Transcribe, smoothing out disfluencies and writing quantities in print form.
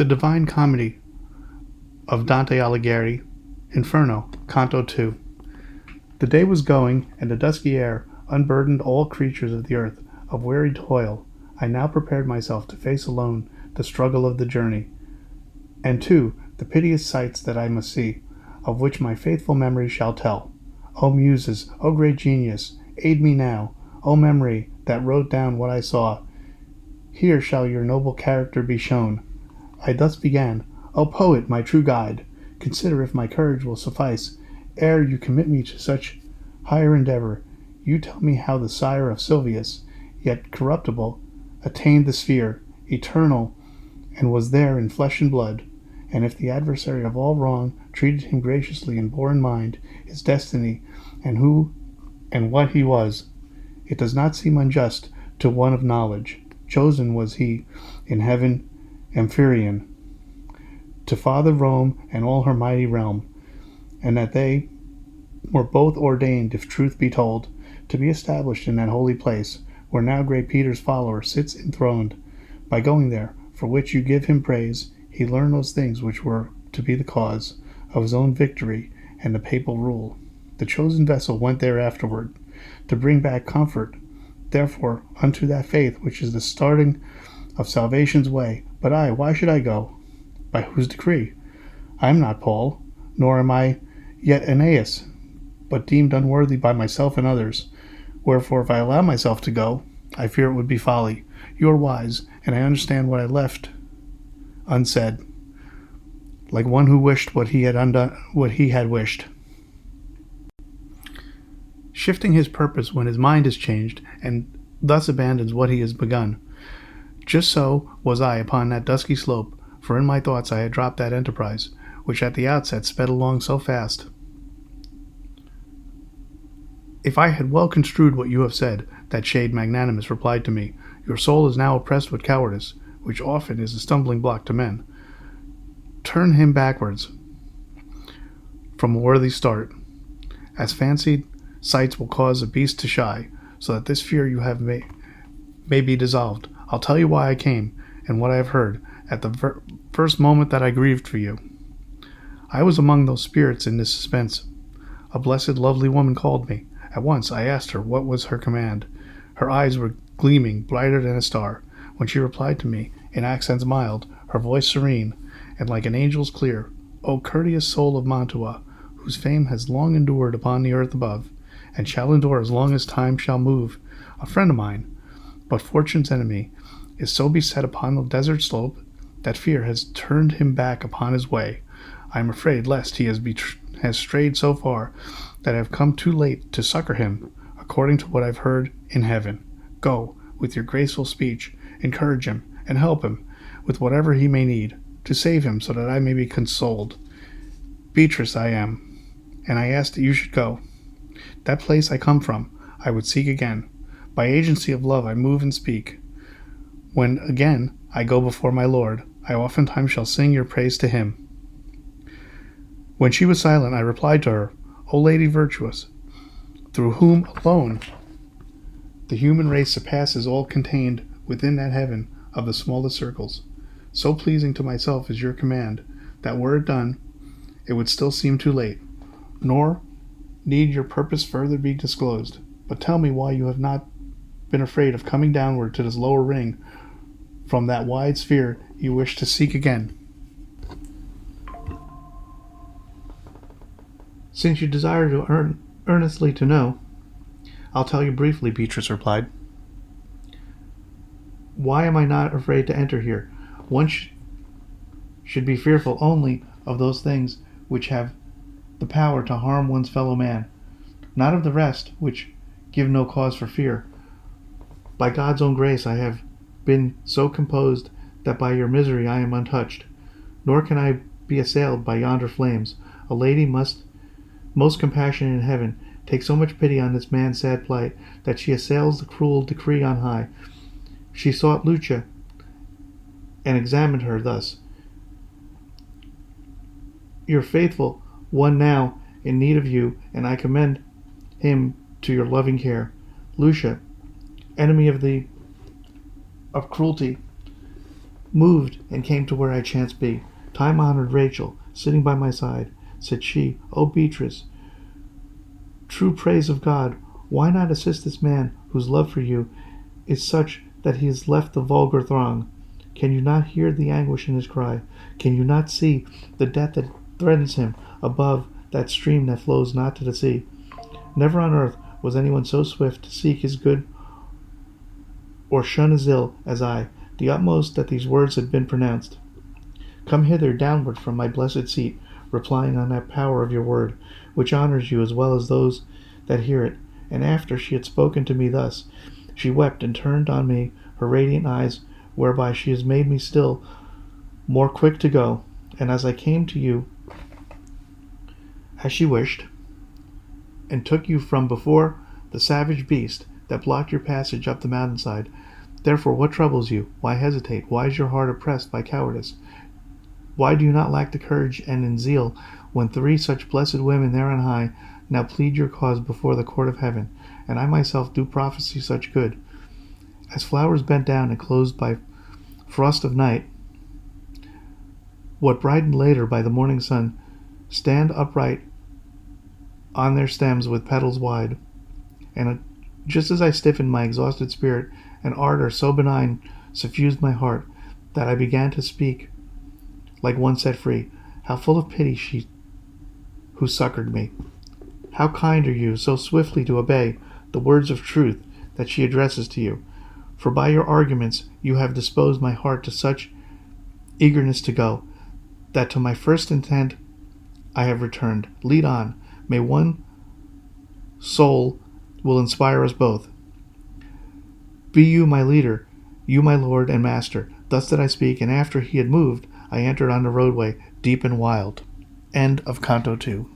The Divine Comedy of Dante Alighieri, Inferno Canto 2. The day was going, and the dusky air unburdened all creatures of the earth of weary toil. I now prepared myself to face alone the struggle of the journey, and too the piteous sights that I must see, of which my faithful memory shall tell. O Muses, O great genius, aid me now. O memory that wrote down what I saw, here shall your noble character be shown. I thus began: O poet, my true guide, consider if my courage will suffice. Ere you commit me to such higher endeavor, you tell me how the sire of Silvius, yet corruptible, attained the sphere, eternal, and was there in flesh and blood, and if the adversary of all wrong treated him graciously and bore in mind his destiny and who and what he was, it does not seem unjust to one of knowledge. Chosen was he in heaven Amphitryon, to father Rome and all her mighty realm, and that they were both ordained, if truth be told, to be established in that holy place, where now great Peter's follower sits enthroned. By going there, for which you give him praise, he learned those things which were to be the cause of his own victory and the papal rule. The chosen vessel went there afterward, to bring back comfort, therefore, unto that faith which is the starting of salvation's way. But I, why should I go? By whose decree? I am not Paul, nor am I yet Aeneas, but deemed unworthy by myself and others. Wherefore, if I allow myself to go, I fear it would be folly. You are wise, and I understand what I left unsaid, like one who wished what he had wished, shifting his purpose when his mind is changed, and thus abandons what he has begun. Just so was I upon that dusky slope, for in my thoughts I had dropped that enterprise, which at the outset sped along so fast. If I had well construed what you have said, that shade magnanimous replied to me, your soul is now oppressed with cowardice, which often is a stumbling block to men. Turn him backwards from a worthy start, as fancied sights will cause a beast to shy, so that this fear you have may be dissolved. I'll tell you why I came, and what I have heard, at the first moment that I grieved for you. I was among those spirits in this suspense. A blessed, lovely woman called me. At once I asked her what was her command. Her eyes were gleaming brighter than a star, when she replied to me, in accents mild, her voice serene, and like an angel's clear. O courteous soul of Mantua, whose fame has long endured upon the earth above, and shall endure as long as time shall move, a friend of mine, but fortune's enemy, is so beset upon the desert slope that fear has turned him back upon his way. I am afraid lest he has strayed so far that I have come too late to succor him, according to what I've heard in heaven. Go, with your graceful speech, encourage him, and help him with whatever he may need, to save him so that I may be consoled. Beatrice I am, and I ask that you should go. That place I come from, I would seek again. By agency of love I move and speak. When again I go before my Lord, I oftentimes shall sing your praise to him. When she was silent, I replied to her, O Lady virtuous, through whom alone the human race surpasses all contained within that heaven of the smallest circles, so pleasing to myself is your command, that were it done, it would still seem too late, nor need your purpose further be disclosed. But tell me why you have not been afraid of coming downward to this lower ring from that wide sphere you wish to seek again. Since you desire to earnestly to know, I'll tell you briefly, Beatrice replied. Why am I not afraid to enter here? One should be fearful only of those things which have the power to harm one's fellow man, not of the rest, which give no cause for fear. By God's own grace I have been so composed that by your misery I am untouched, nor can I be assailed by yonder flames. A lady most compassionate in heaven, take so much pity on this man's sad plight, that she assails the cruel decree on high. She sought Lucia, and examined her thus. Your faithful one now in need of you, and I commend him to your loving care. Lucia, enemy of cruelty, moved and came to where I chanced be. Time-honored Rachel, sitting by my side, said she, O Beatrice, true praise of God, why not assist this man whose love for you is such that he has left the vulgar throng? Can you not hear the anguish in his cry? Can you not see the death that threatens him above that stream that flows not to the sea? Never on earth was anyone so swift to seek his good or shun his ill as I, the utmost that these words had been pronounced. Come hither downward from my blessed seat, replying on that power of your word, which honors you as well as those that hear it. And after she had spoken to me thus, she wept and turned on me her radiant eyes, whereby she has made me still more quick to go. And as I came to you, as she wished, and took you from before the savage beast that blocked your passage up the mountainside. Therefore, what troubles you? Why hesitate? Why is your heart oppressed by cowardice? Why do you not lack the courage and in zeal when three such blessed women there on high now plead your cause before the court of heaven, and I myself do prophesy such good? As flowers bent down and closed by frost of night, what brightened later by the morning sun, stand upright on their stems with petals wide. And just as I stiffened my exhausted spirit, an ardor so benign suffused my heart that I began to speak like one set free. How full of pity she who succored me! How kind are you, so swiftly to obey the words of truth that she addresses to you! For by your arguments you have disposed my heart to such eagerness to go, that to my first intent I have returned. Lead on. May one soul will inspire us both. Be you my leader, you my lord and master. Thus did I speak, and after he had moved, I entered on the roadway, deep and wild. End of Canto 2.